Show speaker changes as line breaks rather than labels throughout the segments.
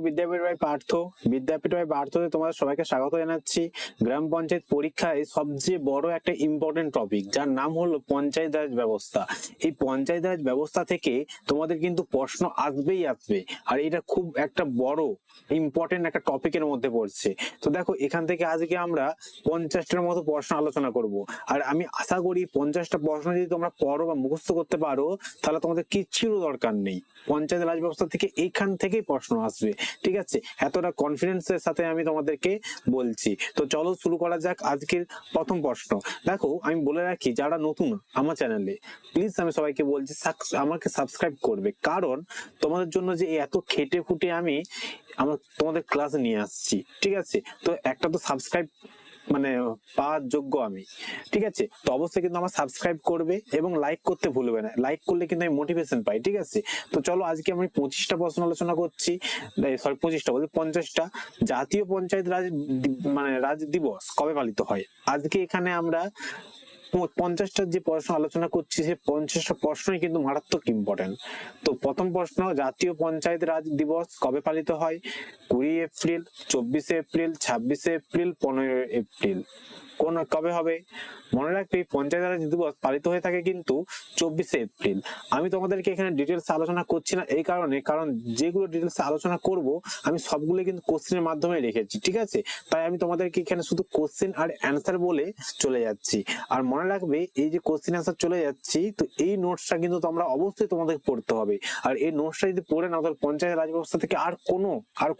Vidyapith by Partha. Vidyapeeth by পার্থতে তোমাদের সবাইকে স্বাগত জানাচ্ছি। গ্রাম পঞ্চায়েত পরীক্ষায় সবচেয়ে বড় একটা ইম্পর্টেন্ট টপিক, যার নাম হলো পঞ্চায়েত রাজ ব্যবস্থা। এই পঞ্চায়েত রাজ ব্যবস্থা থেকে তোমাদের কিন্তু প্রশ্ন আসবেই আসবে, আর এটা খুব একটা বড় ইম্পর্টেন্ট একটা টপিকের মধ্যে পড়ছে। তো দেখো, এখান থেকে আজকে আমরা 50টার মতো প্রশ্ন আলোচনা করব, আর আমি আশা করি 50টা প্রশ্ন যদি তোমরা পড়ো বা মুখস্থ করতে পারো, তাহলে তোমাদের কিচ্ছুরও দরকার নেই। পঞ্চায়েত রাজ ব্যবস্থা থেকে এইখান থেকেই প্রশ্ন আসবে, ঠিক আছে? এতটা কনফিডেন্সের সাথে আমি তোমাদেরকে বলছি। তো চলো শুরু করা যাক আজকের প্রথম প্রশ্ন। দেখো, আমি বলে রাখি, যারা নতুন আমার চ্যানেলে, প্লিজ আমি সবাইকে বলছি আমাকে সাবস্ক্রাইব করবে, কারণ তোমাদের জন্য যে এত খেটে খুঁটে আমি তোমাদের ক্লাস নিয়ে আসছি, ঠিক আছে? তো একটা তো সাবস্ক্রাইব মানে পাওয়ার যোগ্য আমি, ঠিক আছে? তো অবশ্যই কিন্তু আমার সাবস্ক্রাইব করবে এবং লাইক করতে ভুলবে না। লাইক করলে কিন্তু আমি মোটিভেশন পাই, ঠিক আছে? তো চলো, আজকে আমি 25টা প্রশ্ন আলোচনা করছি। সরি, 25টা বলতে 50টা। জাতীয় পঞ্চায়েত রাজ রাজ দিবস কবে পালিত হয়? আজকে এখানে আমরা 50টার যে প্রশ্ন আলোচনা করছি, সেই 50টা প্রশ্নই কিন্তু মারাত্মক ইম্পর্টেন্ট। তো প্রথম প্রশ্ন, জাতীয় পঞ্চায়েত রাজ দিবস কবে পালিত হয়? 20 এপ্রিল, 24 এপ্রিল, 26 এপ্রিল, 15 এপ্রিল। কবে হবে? মনে রাখবে, পঞ্চায়েত রাজ দিবস পালিত হয়ে থাকে কিন্তু 24 এপ্রিল। আমি তোমাদেরকে এখানে ডিটেলস আলোচনা করছি না এই কারণে, কারণ যেগুলো ডিটেলস আলোচনা করব আমি সবগুলো কিন্তু কোশ্চেনের মাধ্যমে রেখেছি, ঠিক আছে? তাই আমি তোমাদেরকে এখানে শুধু কোশ্চেন আর অ্যান্সার বলে চলে যাচ্ছি। আর মনে রাখবে, এই যে কোশ্চেন অ্যান্সার চলে যাচ্ছি, তো এই নোটসটা কিন্তু তোমরা অবশ্যই তোমাদের পড়তে হবে। আর এই নোটসটা যদি পড়ে নাও, তাহলে পঞ্চায়েত রাজ ব্যবস্থা থেকে আর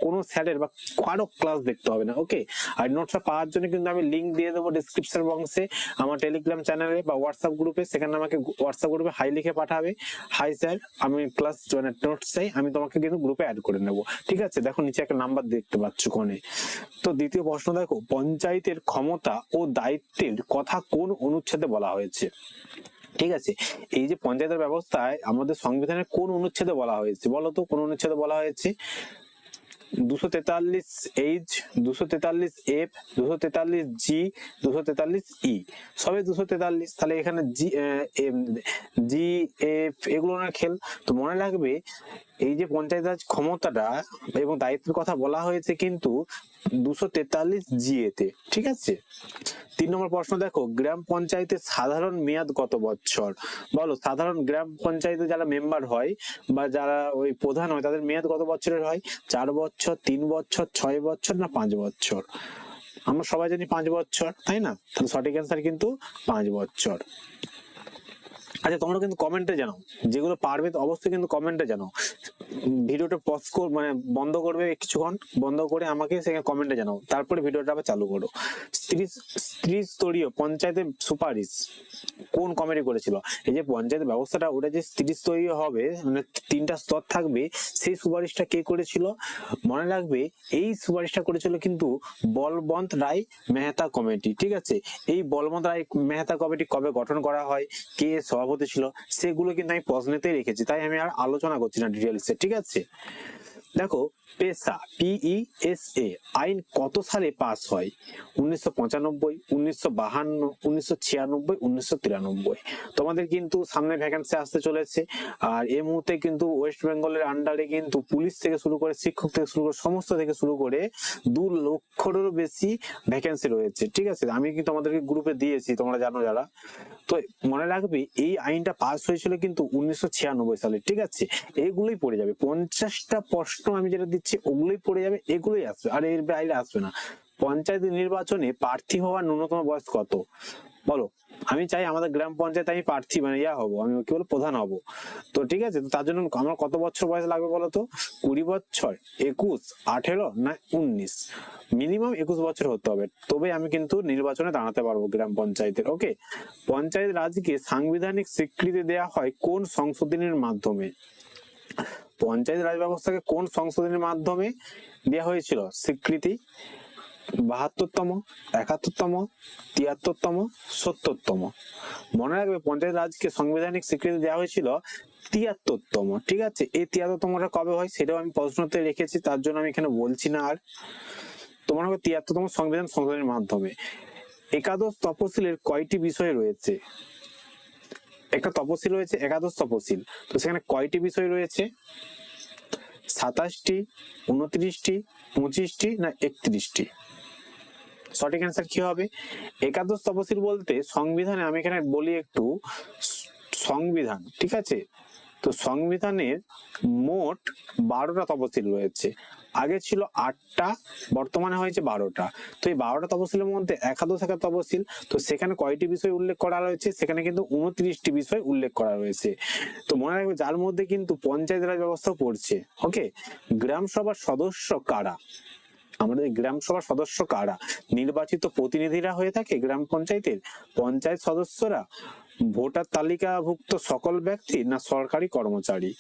কোনো স্যারের বা কারো ক্লাস দেখতে হবে না, ওকে? আর নোটসটা পাওয়ার জন্য কিন্তু আমি লিঙ্ক দিয়ে দেবো ডিসক্রিপশন বক্সে, আমার টেলিগ্রাম চ্যানেলে বা হোয়াটসঅ্যাপ গ্রুপে। সেখানে আমাকে হোয়াটসঅ্যাপ গ্রুপে হাই লিখে পাঠাবে, হাই স্যার, আমি ক্লাস নোটস চাই, আমি তোমাকে কিন্তু গ্রুপে অ্যাড করে নেবো, ঠিক আছে? দেখো, নিচে একটা নাম্বার দেখতে পাচ্ছ কোণে। তো দ্বিতীয় প্রশ্ন দেখো, পঞ্চায়েতের ক্ষমতা ও দায়িত্বের কথা কোন অনুচ্ছেদে বলা হয়েছে? ঠিক আছে, এই যে পঞ্চায়েতের ব্যবস্থায় আমাদের সংবিধানের কোন অনুচ্ছেদে বলা হয়েছে বলো তো? কোন অনুচ্ছেদে বলা হয়েছে? 243H, 243F, 243G, 243E। সবে 243, তাহলে এখানে জি এফ এগুলো না খেল। তো মনে রাখবে, এই যে পঞ্চায়েত রাজ ক্ষমতাটা এবং দায়িত্বের কথা বলা হয়েছে কিন্তু 243 তে, ঠিক আছে? 3 নম্বর প্রশ্ন দেখো, গ্রাম পঞ্চায়েতের সাধারণ মেয়াদ কত বছর? বলো, সাধারণ গ্রাম পঞ্চায়েতে যারা মেম্বার হয় বা যারা ওই প্রধান হয়, তাদের মেয়াদ কত বছরের হয়? 4 বছর, 3 বছর, 6 বছর, না 5 বছর? আমরা সবাই জানি 5 বছর, তাই না? তাহলে সঠিক অ্যান্সার কিন্তু 5 বছর। আচ্ছা, তোমরা কিন্তু কমেন্টে জানাও, যেগুলো পারবে তো অবশ্যই কিন্তু কমেন্টে জানাও। ভিডিওটা পজ বন্ধ করবে কিছুক্ষণ, বন্ধ করে আমাকে সেখানে কমেন্টে জানাও, তারপরে ভিডিওটা আবার চালু করো। ত্রিস্তরীয় পঞ্চায়েতের সুপারিশ কোন কমিটি করেছিল? এই যে পঞ্চায়েত ব্যবস্থাটা, ওটা যে ত্রিস্তরীয় হবে, মানে 3টা স্তর থাকবে, সেই সুপারিশটা কে করেছিল? মনে রাখবে, এই সুপারিশটা করেছিল কিন্তু বলবন্ত রায় মেহতা কমিটি, ঠিক আছে? এই বলবন্ত রায় মেহতা কমিটি কবে গঠন করা হয়, কে সভাপতি ছিল, সেগুলো কিন্তু আমি প্রশ্নেতেই রেখেছি, তাই আমি আর আলোচনা করছি না ডিটেলসে, ঠিক আছে? দেখো, পেশা PESA আইন কত সালে পাস হয়? 1995, 1952, 1996, 1993। তোমাদের কিন্তু সামনে ভ্যাকেন্সি আসতে চলেছে, আর এই মুহূর্তে কিন্তু ওয়েস্ট বেঙ্গলের আন্ডারে কিন্তু পুলিশ থেকে শুরু করে, শিক্ষক থেকে শুরু করে, সমস্ত থেকে শুরু করে 2 লক্ষেরও বেশি ভ্যাকেন্সি রয়েছে, ঠিক আছে? আমি কিন্তু আমাদেরকে গ্রুপে দিয়েছি, তোমরা জানো যারা। তো মনে রাখবে, এই আইনটা পাস হয়েছিল কিন্তু 1996 সালে, ঠিক আছে? এগুলোই পড়ে যাবে, 50টা প্রশ্ন আমি যেটা দিচ্ছি ওগুলোই পড়ে যাবে, এগুলোই আসবে, আর এর বাইরে আসবে না। পঞ্চায়েত নির্বাচনে প্রার্থী হওয়ার ন্যূনতম বয়স কত? বলো। আমি চাই আমাদের গ্রাম পঞ্চায়েত আমি প্রার্থী হবো, আমি কি বলবো, প্রধান হব। তো ঠিক আছে, তো তার জন্য আমার কত বছর বয়স লাগবে বলো তো? 20 বছর, 21, 18, না 19? মিনিমাম 21 বছর হতে হবে, তবে আমি কিন্তু নির্বাচনে দাঁড়াতে পারবো গ্রাম পঞ্চায়েতের, ওকে? পঞ্চায়েত রাজকে সাংবিধানিক স্বীকৃতি দেওয়া হয় কোন সংশোধনীর মাধ্যমে? পঞ্চায়েত রাজ ব্যবস্থাকে কোন সংশোধনীর মাধ্যমে দেওয়া হয়েছিল স্বীকৃতি? 72তম, 71তম, 73তম, 70তম? মনে রাখবে, পঞ্চায়েত রাজকে সাংবিধানিক স্বীকৃতি দেওয়া হয়েছিল 73তম, ঠিক আছে? এই 73তমটা কবে হয় সেটাও আমি প্রশ্নতে রেখেছি, তার জন্য আমি এখানে বলছি না আর। তোমার হবে 73তম সংবিধান সংশোধনের মাধ্যমে। একাদশ তপশিলের কয়টি বিষয় রয়েছে? একটা তপশিল রয়েছে একাদশ তপশিল, তো সেখানে কয়টি বিষয় রয়েছে? 27টি, 29টি, 25টি না 31টি? সঠিক অ্যান্সার কি হবে? একাদশ তফসিল বলতে সংবিধানে, আমি এখানে বলি একটু, সংবিধান, ঠিক আছে, তো সংবিধানের মোট 12টা তফসিল রয়েছে। আগে ছিল 8টা, বর্তমানে হয়েছে 12টা। তো এই 12টা তফসিলের মধ্যে একাদশ তফসিল, তো সেখানে কয়টি বিষয় উল্লেখ করা রয়েছে? সেখানে কিন্তু 29টি বিষয় উল্লেখ করা রয়েছে। তো মনে রাখবে, যার মধ্যে কিন্তু পঞ্চায়েত রাজ ব্যবস্থা পড়ছে। ওকে, গ্রাম সভার সদস্য কারা? আমাদের গ্রাম সভার সদস্য কারা? নির্বাচিত প্রতিনিধিরা হয়ে থাকে গ্রাম পঞ্চায়েতের, পঞ্চায়েত সদস্যরা, ভোটার তালিকাভুক্ত সকল ব্যক্তি না সরকারি কর্মচারী?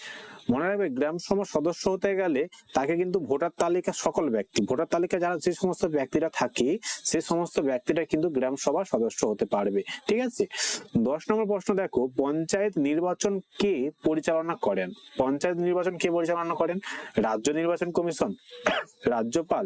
মনে রাখবে, গ্রাম সভার সদস্য হতে গেলে তাকে কিন্তু ভোটার তালিকা সকল ব্যক্তি, ভোটার তালিকা যারা যে সমস্ত ব্যক্তিরা থাকে সে সমস্ত ব্যক্তিরা কিন্তু গ্রাম সভার সদস্য হতে পারবে। ঠিক আছে, 10 নম্বর প্রশ্ন দেখো, পঞ্চায়েত নির্বাচন কে পরিচালনা করেন? পঞ্চায়েত নির্বাচন কে পরিচালনা করেন? রাজ্য নির্বাচন কমিশন, রাজ্যপাল,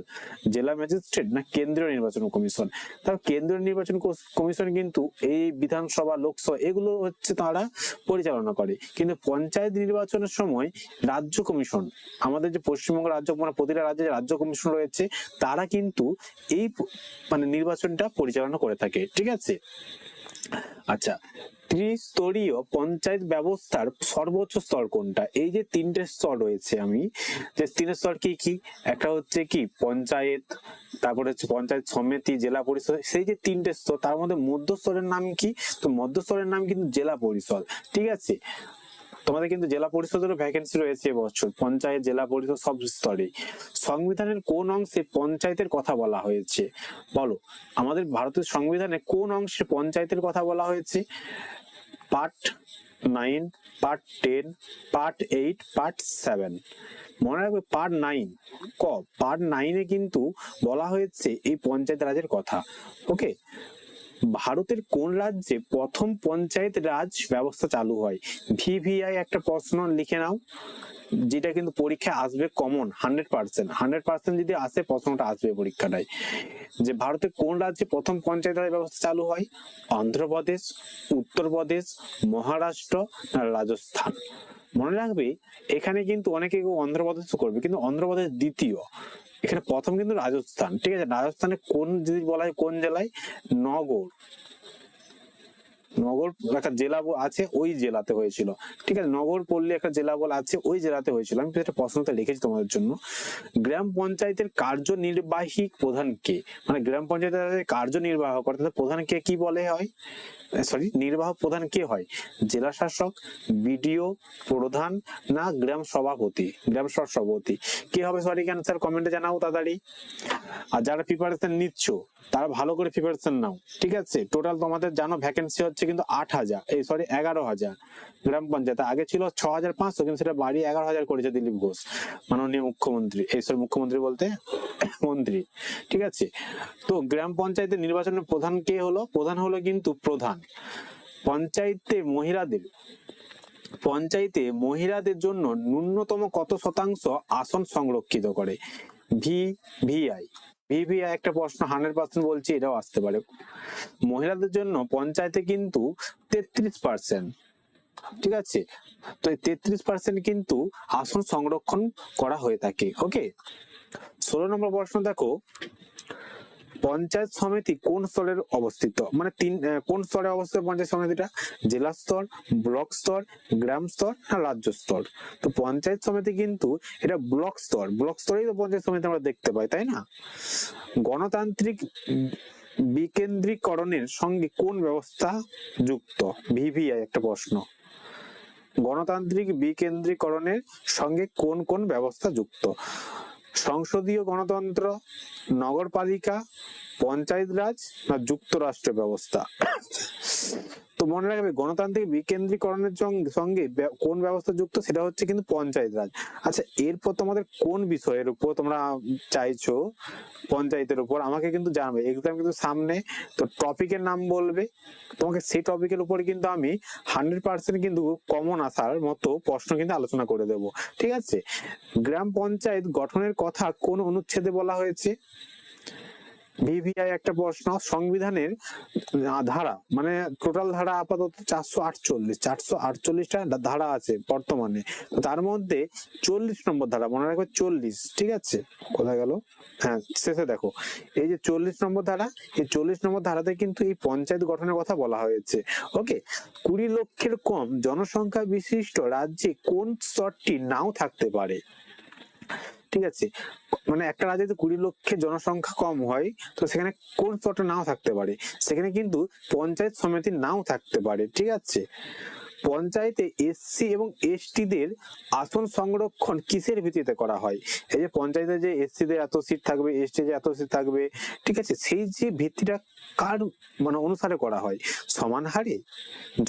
জেলা ম্যাজিস্ট্রেট না কেন্দ্রীয় নির্বাচন কমিশন? তার কেন্দ্রীয় নির্বাচন কমিশন কিন্তু এই বিধানসভা, লোকসভা এগুলো হচ্ছে তারা পরিচালনা করে, কিন্তু পঞ্চায়েত নির্বাচনের সময় রাজ্য কমিশন, আমাদের যে পশ্চিমবঙ্গ রাজ্য, মানে প্রতিটা রাজ্যে যে রাজ্য কমিশন রয়েছে তারা কিন্তু এই মানে নির্বাচনটা পরিচালনা করে থাকে। ঠিক আছে, আচ্ছা, ত্রিস্তরীয় পঞ্চায়েত ব্যবস্থার সর্বোচ্চ স্তর কোনটা? এই যে 3টে স্তর রয়েছে, আমি যে 3 স্তর কি কি, একটা হচ্ছে কি পঞ্চায়েত, তারপরে হচ্ছে পঞ্চায়েত সমিতি, জেলা পরিষদ, সেই যে 3টে স্তর তার মধ্যে মধ্য স্তরের নাম কি? তো মধ্য স্তরের নাম কিন্তু জেলা পরিষদ। ঠিক আছে, তোমাদের কিন্তু জেলা পরিষদেরও ভ্যাকেন্সি রয়েছে এবছর, পঞ্চায়েত, জেলা পরিষদ সব স্তরে। সংবিধানের কোন অংশে পঞ্চায়েতের কথা বলা হয়েছে? বলো, আমাদের ভারতের সংবিধানে কোন অংশে পঞ্চায়েতের কথা বলা হয়েছে? Part 9, part 10, part 8, part 7? মনে রাখবে, পার্ট 9 ক, পার্ট 9-এ কিন্তু বলা হয়েছে এই পঞ্চায়েত রাজের কথা। ওকে, ভারতের কোন রাজ্যে প্রথম পঞ্চায়েত রাজ ব্যবস্থা চালু হয়? ভিভিআই একটা প্রশ্ন লিখে নাও, যেটা কিন্তু পরীক্ষায় আসবে কমন, 100% যদি আসে প্রশ্নটা আসবে পরীক্ষাটায়, যে ভারতের কোন রাজ্যে প্রথম পঞ্চায়েত রাজ ব্যবস্থা চালু হয়? অন্ধ্রপ্রদেশ, উত্তরপ্রদেশ, মহারাষ্ট্র না রাজস্থান? মনে রাখবে, এখানে কিন্তু অনেকে অন্ধ্রপ্রদেশ করবে, কিন্তু অন্ধ্রপ্রদেশ দ্বিতীয়, এখানে প্রথম কিন্তু রাজস্থান। ঠিক আছে, রাজস্থানে কোন, যদি বলা হয় কোন জেলায়, নগর, নগর একটা জেলা আছে, ওই জেলাতে হয়েছিল। ঠিক আছে, নগর পল্লী একটা জেলা বলে আছে, ওই জেলাতে হয়েছিল। আমি একটা প্রশ্নটা লিখেছি তোমাদের জন্য। গ্রাম পঞ্চায়েতের কার্যনির্বাহী প্রধান কে? মানে গ্রাম পঞ্চায়েতের কার্যনির্বাহ করতে প্রধান কে কি বলে হয়, সরি, নির্বাহক প্রধান কে হয়? জেলা শাসক, বিডিও, প্রধান না গ্রাম সভাপতি? গ্রাম সভাপতি কি হবে সঠিক অ্যান্সার? কমেন্টে জানাও তাড়াতাড়ি। আর যারা প্রিপারেশন নিচ্ছ তারা ভালো করে প্রিপারেশন নাও। ঠিক আছে, টোটাল তোমাদের জানো ভ্যাকেন্সি হচ্ছে কিন্তু 8,000, এই সরি 11,000 গ্রাম পঞ্চায়েত। আগে ছিল 6,500, কিন্তু সেটা বাড়িয়ে 11,000 করেছে দিলীপ ঘোষ, মাননীয় মুখ্যমন্ত্রী, এই সরি মুখ্যমন্ত্রী বলতে মন্ত্রী। ঠিক আছে, তো গ্রাম পঞ্চায়েতের নির্বাচনের প্রধান কে হলো? প্রধান হলো কিন্তু প্রধান। পঞ্চায়েতে মহিলাদের জন্য ন্যূনতম কত শতাংশ আসন সংরক্ষিত করে? ভিভিআই একটা প্রশ্ন, 100% বলছি, এটাও আসতে পারে। মহিলাদের জন্য পঞ্চায়েতে কিন্তু 33%। ঠিক আছে, তো এই 33% কিন্তু আসন সংরক্ষণ করা হয়ে থাকে। ওকে, 16 নম্বর প্রশ্ন দেখো, পঞ্চায়েত সমিতি কোন স্তরের অবস্থিত? মানে কোন স্তরে অবস্থিত পঞ্চায়েত সমিতিটা? জেলা স্তর, ব্লক স্তর, গ্রাম স্তর না রাজ্য স্তর? তো পঞ্চায়েত সমিতি কিন্তু এটা ব্লক স্তরেই তো পঞ্চায়েত সমিতি আমরা দেখতে পাই, তাই না? গণতান্ত্রিক বিকেন্দ্রীকরণের সঙ্গে কোন ব্যবস্থা যুক্ত? ভিভিআই একটা প্রশ্ন, গণতান্ত্রিক বিকেন্দ্রীকরণের সঙ্গে কোন কোন ব্যবস্থা যুক্ত? সংসদীয় গণতন্ত্র, নগরপালিকা, পঞ্চায়েত রাজ না যুক্তরাষ্ট্র ব্যবস্থা? তো মনে রাখবে, গণতান্ত্রিক বিকেন্দ্রীকরণের সঙ্গে কোন ব্যবস্থা যুক্ত? সেটা হচ্ছে কিন্তু পঞ্চায়েত রাজ। আচ্ছা, এরপর তোমাদের কোন বিষয়ের উপর তোমরা চাইছো পঞ্চায়েতের উপর, আমাকে কিন্তু জানাবে, এক্সাম কিন্তু সামনে, তো টপিকের নাম বলবে, তোমাকে সেই টপিকের উপরে কিন্তু আমি 100% কিন্তু কমন আসার মতো প্রশ্ন কিন্তু আলোচনা করে দেব। ঠিক আছে, গ্রাম পঞ্চায়েত গঠনের কথা কোন অনুচ্ছেদে বলা হয়েছে? ভিভিআই একটা প্রশ্ন, সংবিধানের ধারা মানে টোটাল ধারা আপাতত 448টা ধারা আছে বর্তমানে, তার মধ্যে 40 নম্বর ধারা মনে রাখবে, 40, ঠিক আছে, কোথায় গেল, হ্যাঁ শেষে দেখো, এই যে 40 নম্বর ধারা, এই 40 নম্বর ধারাতে কিন্তু এই পঞ্চায়েত গঠনের কথা বলা হয়েছে। ওকে, 20 লক্ষের কম জনসংখ্যা বিশিষ্ট রাজ্যে কোন স্তরটি নাও থাকতে পারে, ঠিক আছে, মানে একটা রাজ্যে যদি 20 লক্ষের জনসংখ্যা কম হয় তো সেখানে কোন স্তরটা নাও থাকতে পারে, সেখানে কিন্তু পঞ্চায়েত সমিতি নাও থাকতে পারে, ঠিক আছে। পঞ্চায়েতে এসসি এবং এসটি দের আসন সংরক্ষণ কিসের ভিত্তিতে করা হয়, এই যে পঞ্চায়েতে যে এসসি দের এত সিট থাকবে, এসটি যে এত সিট থাকবে, ঠিক আছে, সেই যে ভিত্তিটা কার মানে অনুসারে করা হয়, সমান হারে,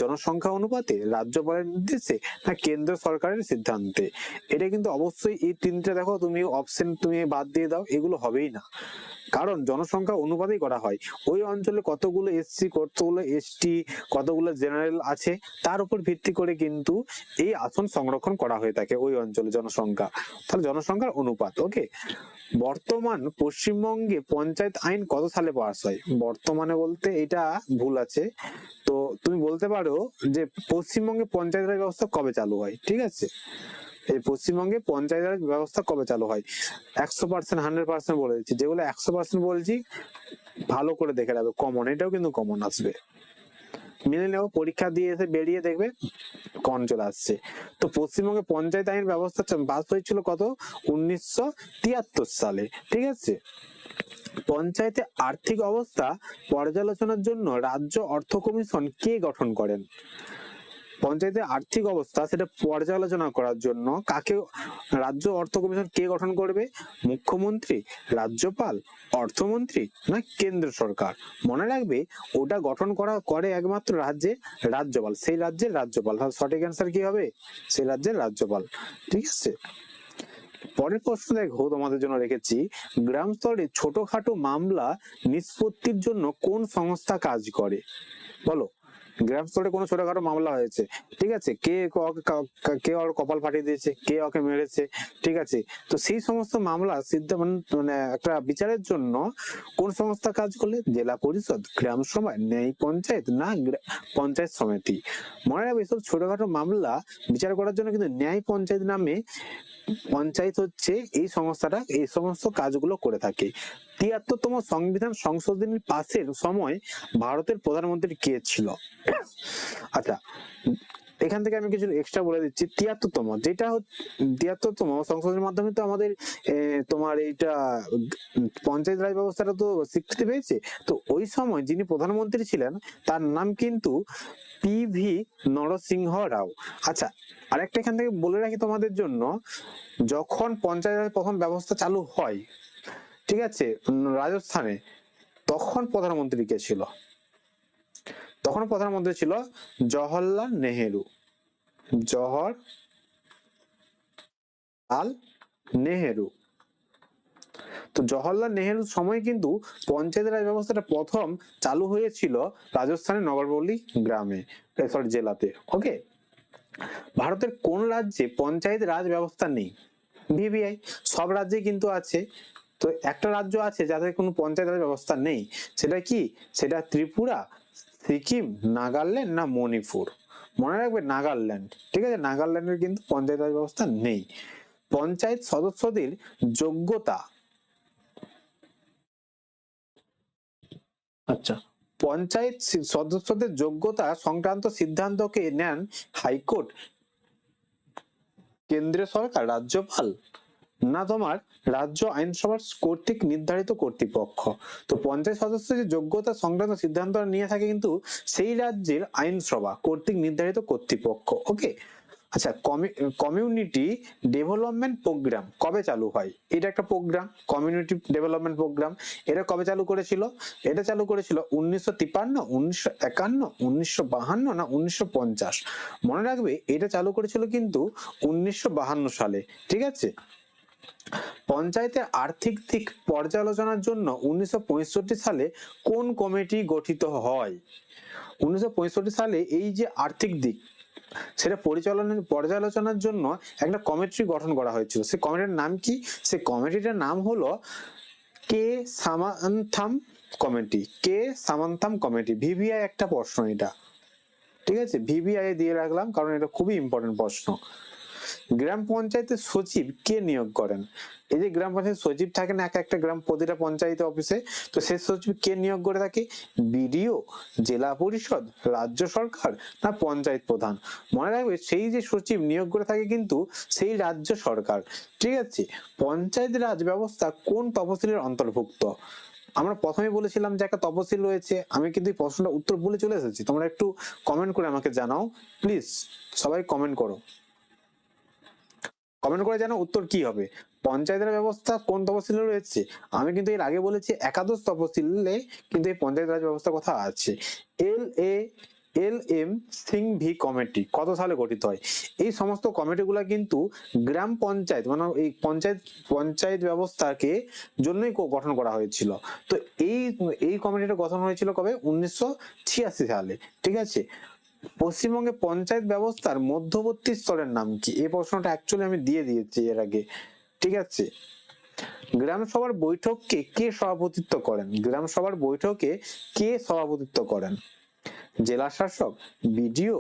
জনসংখ্যা অনুপাতে, রাজ্যপালের নির্দেশে, না কেন্দ্র সরকারের সিদ্ধান্তে। এটা কিন্তু অবশ্যই এই তিনটে দেখো, তুমি অপশন তুমি বাদ দিয়ে দাও, এগুলো হবেই না, কারণ জনসংখ্যা অনুপাতেই করা হয়। ওই অঞ্চলে কতগুলো এসসি, কতগুলো এসটি, কতগুলো জেনারেল আছে, তার উপর ভিত্তি করে কিন্তু এই আসন সংরক্ষণ করা হয়ে থাকে ওই অঞ্চলে জনসংখ্যা, তাহলে জনসংখ্যার অনুপাত। ওকে, বর্তমান পশ্চিমবঙ্গে পঞ্চায়েত আইন কত সালে পাস হয়, বর্তমানে বলতে এটা ভুল আছে, তো তুমি বলতে পারো যে পশ্চিমবঙ্গে পঞ্চায়েত রাজ ব্যবস্থা কবে চালু হয়, ঠিক আছে, এই পশ্চিমবঙ্গে পঞ্চায়েত রাজ ব্যবস্থা কবে চালু হয়, 100%, 100% বলে দিচ্ছি, যেগুলো 100% বলছি ভালো করে দেখে রাখবে, কমন, এটাও কিন্তু কমন আসবে, মিলে নেবো, পরীক্ষা দিয়ে এসে বেরিয়ে দেখবে কমন চলে আসছে। তো পশ্চিমবঙ্গে পঞ্চায়েত আইন ব্যবস্থা পাস হয়েছিল কত, 1973 সালে, ঠিক আছে। পঞ্চায়েতে আর্থিক অবস্থা পর্যালোচনার জন্য রাজ্য অর্থ কমিশন কে গঠন করেন, পঞ্চায়েতের আর্থিক অবস্থা সেটা পর্যালোচনা করার জন্য কাকে, রাজ্য অর্থ কমিশন কে গঠন করবে, মুখ্যমন্ত্রী, রাজ্যপাল, অর্থমন্ত্রী, না কেন্দ্র সরকার, মনে রাখবে ওটা গঠন করে একমাত্র রাজ্যে রাজ্যপাল, সেই রাজ্যের রাজ্যপাল, সঠিক অ্যান্সার কি হবে, সেই রাজ্যের রাজ্যপাল, ঠিক আছে। পরের প্রশ্ন দেখো, তোমাদের জন্য রেখেছি, গ্রাম স্তরে ছোটখাটো মামলা নিষ্পত্তির জন্য কোন সংস্থা কাজ করে, বলো, গ্রাম স্তরে কোনো ছোটখাটো মামলা হয়েছে, ঠিক আছে, কে ওর কপাল ফাটিয়ে দিয়েছে, কে ওকে মেরেছে, ঠিক আছে, তো সেই সমস্ত মামলা মানে একটা বিচারের জন্য কোন সংস্থা কাজ করলে, জেলা পরিষদ, গ্রাম সভা, ন্যায় পঞ্চায়েত, না পঞ্চায়েত সমিতি, মনে রাখবে এসব ছোটখাটো মামলা বিচার করার জন্য কিন্তু ন্যায় পঞ্চায়েত নামে পঞ্চায়েত হচ্ছে এই সংস্থাটা এই সমস্ত কাজগুলো করে থাকে। 73তম সংবিধান সংশোধনীর পাশের সময় ভারতের প্রধানমন্ত্রী কে ছিল, আচ্ছা এখান থেকে আমি কিছু এক্সট্রা বলে দিচ্ছি, 73তম সংশোধনের মাধ্যমে তো আমাদের তোমার এইটা পঞ্চায়েত রাজ ব্যবস্থাটা তো স্বীকৃতি পেয়েছে, তো ওই সময় যিনি প্রধানমন্ত্রী ছিলেন তার নাম কিন্তু পিভি নরসিংহ রাও। আচ্ছা আরেকটা এখান থেকে বলে রাখি তোমাদের জন্য, যখন পঞ্চায়েত রাজ প্রথম ব্যবস্থা চালু হয়, ঠিক আছে, রাজস্থানে, তখন প্রধানমন্ত্রী কে ছিল, তখন প্রধানমন্ত্রী ছিল জওহরলাল নেহেরু, জওহরলাল নেহেরু। তো জওহরলাল নেহেরুর সময় কিন্তু পঞ্চায়েত রাজ ব্যবস্থাটা প্রথম চালু হয়েছিল রাজস্থানের নগরপল্লী গ্রামে, সরি জেলাতে। ওকে, ভারতের কোন রাজ্যে পঞ্চায়েত রাজ ব্যবস্থা নেই, ভিভিআই, সব রাজ্যে কিন্তু আছে, তো একটা রাজ্য আছে যাদের কোনো পঞ্চায়েত রাজ ব্যবস্থা নেই, সেটা কি, সেটা ত্রিপুরা, সিকিম, নাগাল্যান্ড, না মণিপুর, মনে রাখবে নাগাল্যান্ড, ঠিক আছে, নাগাল্যান্ডের কিন্তু পঞ্চায়েত রাজ ব্যবস্থা নেই। পঞ্চায়েত সদস্যদের যোগ্যতা, আচ্ছা পঞ্চায়েত সদস্যদের যোগ্যতা সংক্রান্ত সিদ্ধান্তকে নেন হাইকোর্ট, কেন্দ্রীয় সরকার, রাজ্যপাল, না তোমার রাজ্য আইনসভার কর্তৃক নির্ধারিত কর্তৃপক্ষ। তো পঞ্চায়েত সদস্য যে যোগ্যতা সংক্রান্ত সিদ্ধান্ত নিয়ে থাকে কিন্তু সেই রাজ্যের আইনসভা কর্তৃক নির্ধারিত কর্তৃপক্ষ। ওকে, আচ্ছা কমিউনিটি ডেভেলপমেন্ট প্রোগ্রাম কবে চালু হয়, এটা একটা প্রোগ্রাম, কমিউনিটি ডেভেলপমেন্ট প্রোগ্রাম, এটা কবে চালু করেছিল, এটা চালু করেছিল 1953, 1951, 1952, না 1950, মনে রাখবে এটা চালু করেছিল কিন্তু 1952 সালে, ঠিক আছে। পঞ্চায়েতের আর্থিক দিক পর্যালোচনার জন্য 1965 সালে কোন কমিটি গঠিত হয়, 1965 সালে এই যে আর্থিক দিক সেটা পর্যালোচনার জন্য একটা কমিটি গঠন করা হয়েছিল, সেই কমিটির নাম কি, সেই কমিটিটার নাম হলো কে সামান্থাম কমিটি, কে সামান্থাম কমিটি, ভিভিআই একটা প্রশ্ন এটা, ঠিক আছে, ভিভিআই দিয়ে রাখলাম কারণ এটা খুবই ইম্পর্টেন্ট প্রশ্ন। গ্রাম পঞ্চায়েতের সচিব কে নিয়োগ করেন? এই যে গ্রাম পঞ্চায়েত সচিব থাকে না এক একটা গ্রাম প্রতিটা পঞ্চায়েত অফিসে, তো সেই সচিব কে নিয়োগ করে থাকে? বিডিও, জেলা পরিষদ, রাজ্য সরকার, না পঞ্চায়েত প্রধান? মনে রাখবে সেই যে সচিব নিয়োগ করে থাকে কিন্তু সেই রাজ্য সরকার, ঠিক আছে। পঞ্চায়েত রাজ ব্যবস্থা কোন তফসিলের অন্তর্ভুক্ত? আমরা প্রথমে বলেছিলাম যে একটা তফসিল রয়েছে, আমি কিন্তু এই প্রশ্নটা উত্তর বলে চলে এসেছি, তোমরা একটু কমেন্ট করে আমাকে জানাও প্লিজ, সবাই কমেন্ট করো, কমেন্ট করে জানাও উত্তর কি হবে। পঞ্চায়েতের ব্যবস্থা কোন তফসিলে রয়েছে? আমি কিন্তু এর আগে বলেছি একাদশ তফসিলে কিন্তু এই পঞ্চায়েত রাজ ব্যবস্থার কথা আছে। এল এম সিংভি কমিটি কত সালে গঠিত হয়? এই সমস্ত কমিটিগুলো কিন্তু গ্রাম পঞ্চায়েত মানে এই পঞ্চায়েত ব্যবস্থাকে জন্যই গঠন করা হয়েছিল। তো এই এই কমিটিটা গঠন হয়েছিল কবে? 1986 সালে, ঠিক আছে। পশ্চিমবঙ্গে পঞ্চায়েত ব্যবস্থার মধ্যবর্তী স্তরের নাম কি? এই প্রশ্নটা অ্যাকচুয়ালি আমি দিয়ে দিয়েছি এর আগে, ঠিক আছে। গ্রাম সভার বৈঠককে কে সভাপতিত্ব করেন? গ্রাম সভার বৈঠকে কে সভাপতিত্ব করেন? জেলা শাসক, বিডিও,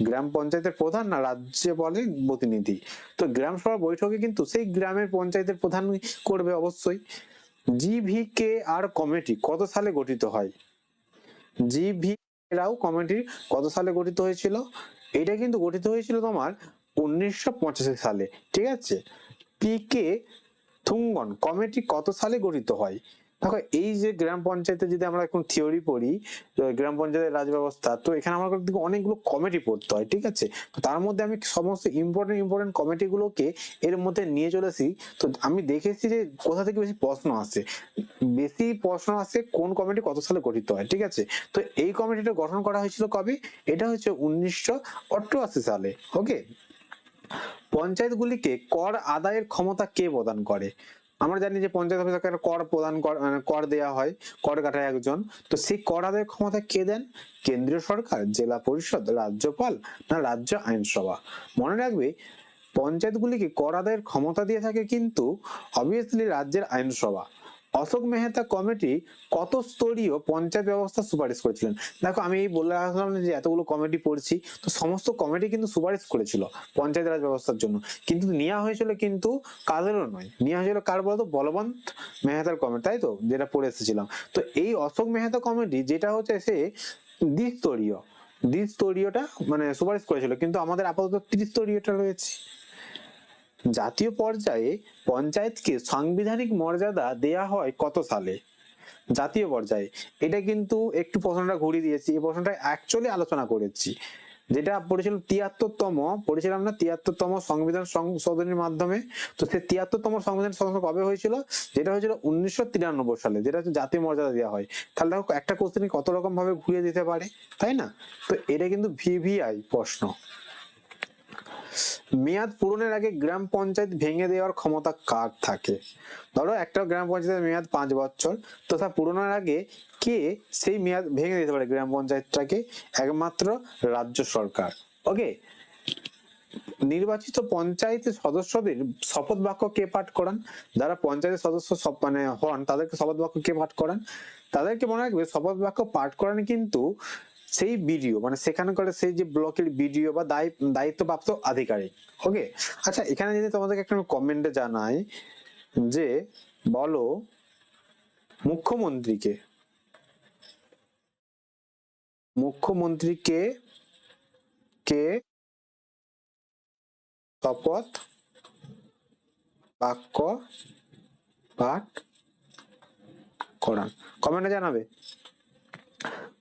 গ্রাম পঞ্চায়েতের প্রধান, না রাজ্যপালের প্রতিনিধি? তো গ্রাম সভার বৈঠকে কিন্তু সেই গ্রামের পঞ্চায়েতের প্রধান করবে অবশ্যই। জিভিকে আর কমিটি কত সালে গঠিত হয়? জিভি রাও কমিটি কত সালে গঠিত হয়েছিল? এটা কিন্তু গঠিত হয়েছিল তোমার 1985 সালে, ঠিক আছে। পি কে থুঙ্গন কমিটি কত সালে গঠিত হয়? দেখো এই যে গ্রাম পঞ্চায়েতে যদি আমরা এখন থিওরি পড়ি গ্রাম পঞ্চায়েতের রাজ ব্যবস্থা, তো এখানে আমার কিন্তু অনেকগুলো কমিটি পড়তে হয়, ঠিক আছে। তো তার মধ্যে আমি সমস্ত ইম্পর্টেন্ট কমিটি গুলোকে এর মধ্যে নিয়ে চলেছি। তো আমি দেখেছি যে কোথা থেকে বেশি প্রশ্ন আসে, বেশি প্রশ্ন আসে কোন কমিটি কত সালে গঠিত হয়, ঠিক আছে। তো এই কমিটিটা গঠন করা হয়েছিল কবে? এটা হচ্ছে 1988 সালে, ওকে। পঞ্চায়েতগুলিকে কর আদায়ের ক্ষমতা কে প্রদান করে? আমরা জানি যে পঞ্চায়েত অফিসে কর প্রদান কর দেওয়া হয়, কর কাটায় একজন, তো সেই কর আদায়ের ক্ষমতা কে দেন? কেন্দ্রীয় সরকার, জেলা পরিষদ, রাজ্যপাল, না রাজ্য আইনসভা? মনে রাখবে পঞ্চায়েতগুলিকে কর আদায়ের ক্ষমতা দিয়ে থাকে কিন্তু অবভিয়াসলি রাজ্যের আইনসভা। অশোক মেহতা কমিটি কত স্তরীয় পঞ্চায়েত ব্যবস্থা সুপারিশ করেছিলেন? দেখো আমি এই বলে রাখলাম যে এতগুলো কমিটি পড়ছি, তো সমস্ত কমিটি কিন্তু সুপারিশ করেছিল পঞ্চায়েত রাজ ব্যবস্থার জন্য, কিন্তু নেওয়া হয়েছিল কিন্তু কাদেরও নয়, নেওয়া হয়েছিল কার বলতো? বলবন্ত মেহতার কমিটি, তাই তো, যেটা পড়ে এসেছিলাম। তো এই অশোক মেহতা কমিটি যেটা হচ্ছে সে দ্বিস্তরীয়টা মানে সুপারিশ করেছিল, কিন্তু আমাদের আপাতত ত্রিস্তরীয়টা রয়েছে। জাতীয় পর্যায়ে পঞ্চায়েতকে সাংবিধানিক মর্যাদা দেয়া হয় কত সালে? জাতীয় পর্যায়ে, এটা কিন্তু একটু প্রশ্নটা ঘুরিয়ে দিয়েছি, এই প্রশ্নটা অ্যাকচুয়ালি আলোচনা করেছি, যেটা পড়েছিল 73তম, পড়েছিলাম না 73তম সংবিধান সংশোধনীর মাধ্যমে। তো সেই 73তম সংবিধান সংশোধন কবে হয়েছিল? যেটা হয়েছিল 1993 সালে, যেটা হচ্ছে জাতীয় মর্যাদা দেওয়া হয়। তাহলে দেখো একটা কোশ্চেন কত রকম ভাবে ঘুরিয়ে দিতে পারে, তাই না? তো এটা কিন্তু ভিভিআই প্রশ্ন। মেয়াদ পূরণের আগে গ্রাম পঞ্চায়েত ভেঙে দেওয়ার ক্ষমতা কার থাকে? ধরো একটা গ্রাম পঞ্চায়েতের মেয়াদ 5 বছর, তথা পূরণের আগে কে সেই মেয়াদ ভেঙে দিতে পারে গ্রাম পঞ্চায়েতটাকে? একমাত্র রাজ্য সরকার, ওকে। নির্বাচিত পঞ্চায়েতের সদস্যদের শপথ বাক্য কে পাঠ করান? যারা পঞ্চায়েতের সদস্য মানে হন তাদেরকে শপথ বাক্য কে পাঠ করান? তাদেরকে মনে রাখবে শপথ বাক্য পাঠ করান কিন্তু সেই বিডিও মানে সেখানে করে সেই যে ব্লকের বিডিও বা দায়িত্বপ্রাপ্ত আধিকারিক, ওকে। আচ্ছা এখানে যদি তোমাদেরকে একটা কমেন্টে জানাই যে বলো মুখ্যমন্ত্রীকে মুখ্যমন্ত্রীকে কে শপথ বাক্য পাঠ করান? কমেন্টে জানাবে।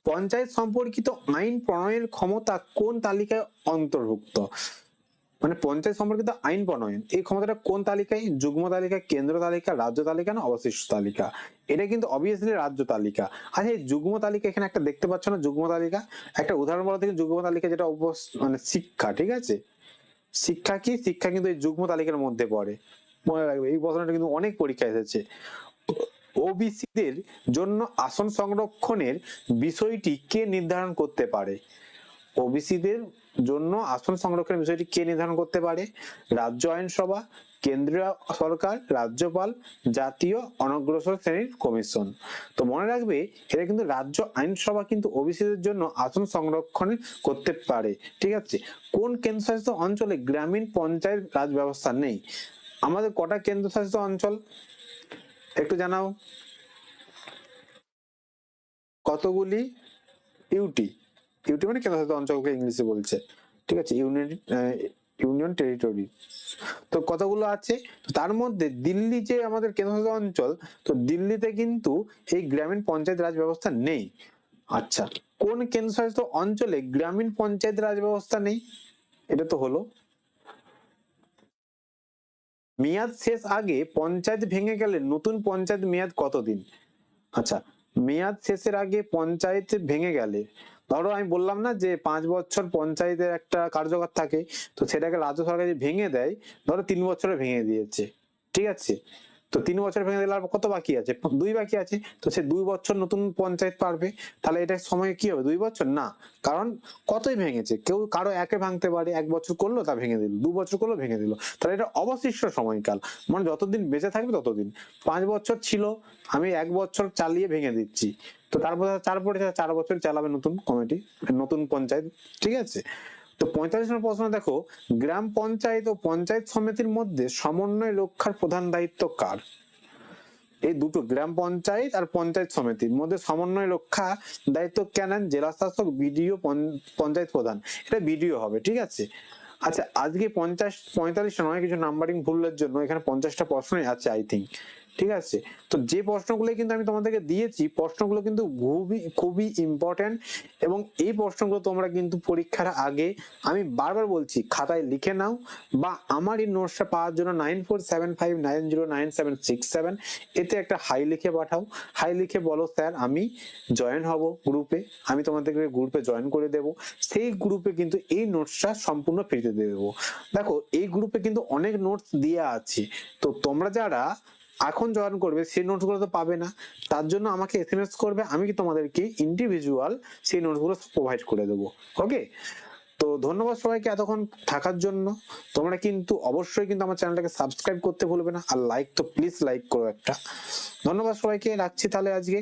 পঞ্চায়েত সম্পর্কিত আইন প্রণয়নের ক্ষমতা কোন তালিকায় অন্তর্ভুক্ত? মানে পঞ্চায়েত সম্পর্কিত আইন প্রণয়ন এই ক্ষমতাটা কোন তালিকায়? যুগ্ম তালিকা, কেন্দ্র তালিকা, রাজ্য তালিকা, না অবশিষ্ট তালিকা? এটা কিন্তু অবভিয়াসলি রাজ্য তালিকা। আচ্ছা এই যুগ্ম তালিকা এখানে একটা দেখতে পাচ্ছ না, যুগ্ম তালিকা একটা উদাহরণ বলা থেকে যুগ্ম তালিকা, যেটা মানে শিক্ষা, ঠিক আছে। শিক্ষা কি? শিক্ষা কিন্তু এই যুগ্ম তালিকার মধ্যে পড়ে, মনে রাখবে। এই প্রশ্নটা কিন্তু অনেক পরীক্ষা এসেছে। ওবিসিদের জন্য আসন সংরক্ষণের বিষয়টি কে নির্ধারণ করতে পারে? ওবিসিদের জন্য আসন সংরক্ষণের বিষয়টি কে নির্ধারণ করতে পারে? রাজ্য আইনসভা, কেন্দ্রীয় সরকার, রাজ্যপাল, জাতীয় অনগ্রসর শ্রেণীর কমিশন। তো মনে রাখবে এটা কিন্তু রাজ্য আইনসভা কিন্তু ওবিসিদের জন্য আসন সংরক্ষণ করতে পারে। ঠিক আছে, কোন কেন্দ্রশাসিত অঞ্চলে গ্রামীণ পঞ্চায়েত রাজ ব্যবস্থা নেই? আমাদের কটা কেন্দ্রশাসিত অঞ্চল একটু জানাও? কতগুলি? ইউটি। ইউটি মানে কেন্দ্রশাসিত অঞ্চলকে ইংলিশে বলছে। ঠিক আছে, ইউনিয়ন টেরিটরি। তো কতগুলো আছে? তার মধ্যে দিল্লি যে আমাদের কেন্দ্রশাসিত অঞ্চল, তো দিল্লিতে কিন্তু এই গ্রামীণ পঞ্চায়েত রাজ ব্যবস্থা নেই। আচ্ছা, কোন কেন্দ্রশাসিত অঞ্চলে গ্রামীণ পঞ্চায়েত রাজ ব্যবস্থা নেই? এটা তো হলো মেয়াদ শেষ আগে পঞ্চায়েত ভেঙে গেলে নতুন পঞ্চায়েত মেয়াদ কতদিন? আচ্ছা, মেয়াদ শেষের আগে পঞ্চায়েত ভেঙে গেলে, ধরো আমি বললাম না যে 5 বছর পঞ্চায়েতের একটা কার্যকর থাকে, তো সেটাকে রাজ্য সরকার যদি ভেঙে দেয়, ধরো 3 বছরে ভেঙে দিয়েছে, ঠিক আছে, তো 3 বছর ভেঙে দিলে আর কত বাকি আছে? 2 বাকি আছে, তো সে 2 বছর নতুন পঞ্চায়েত পারবে। তাহলে এটা সময় কি হবে? 2 বছর না, কারণ কতই ভেঙেছে, কেউ কারো একে ভাঙতে পারে, 1 বছর করলো তা ভেঙে দিল, 2 বছর করলো ভেঙে দিল, তাহলে এটা অবশিষ্ট সময়কাল, মানে যতদিন বেঁচে থাকবে ততদিন। 5 বছর ছিল, আমি 1 বছর চালিয়ে ভেঙে দিচ্ছি, তো তারপরে 4 বছর চালাবে নতুন কমিটি, নতুন পঞ্চায়েত। ঠিক আছে, তো 45 নম্বর প্রশ্ন দেখো, গ্রাম পঞ্চায়েত ও পঞ্চায়েত সমিতির মধ্যে সমন্বয় রক্ষার প্রধান দায়িত্ব কার? এই দুটো, গ্রাম পঞ্চায়েত আর পঞ্চায়েত সমিতির মধ্যে সমন্বয় রক্ষা দায়িত্ব কেন? জেলা শাসক, বিডিও, পঞ্চায়েত প্রধান। এটা বিডিও হবে। ঠিক আছে, আচ্ছা আজকে 45 নয়, কিছু নাম্বারিং ভুলের জন্য এখানে 50টা প্রশ্নই আছে আই থিঙ্ক। ঠিক আছে, তো যে প্রশ্নগুলো কিন্তু আমি তোমাদেরকে দিয়েছি, প্রশ্নগুলো কিন্তু খুবই খুবই ইম্পর্টেন্ট, এবং এই প্রশ্নগুলো তোমরা কিন্তু পরীক্ষার আগে, আমি বারবার বলছি, খাতায় লিখে নাও, বা আমার এই নোটসটা পাওয়ার জন্য 9475909767 এতে একটা হাই লিখে পাঠাও। হাই লিখে বলো, স্যার আমি জয়েন হব গ্রুপে, আমি তোমাদেরকে গ্রুপে জয়েন করে দেব, সেই গ্রুপে কিন্তু এই নোটসটা সম্পূর্ণ ফ্রিতে দিয়ে দেবো। দেখো এই গ্রুপে কিন্তু অনেক নোটস দেওয়া আছে, তো তোমরা যারা এখন জয়েন করবে সেই নোটস গুলো তো পাবে না, তার জন্য আমাকে এসএমএস করবে, আমি কি তোমাদেরকে ইন্ডিভিজুয়াল সেই নোটস গুলো প্রোভাইড করে দেবো। ওকে, তো ধন্যবাদ সবাইকে এতক্ষণ থাকার জন্য। তোমরা কিন্তু অবশ্যই কিন্তু আমার চ্যানেলটাকে সাবস্ক্রাইব করতে ভুলবে না, আর লাইক তো প্লিজ লাইক করো একটা। ধন্যবাদ সবাইকে, রাখছি তাহলে আজকে।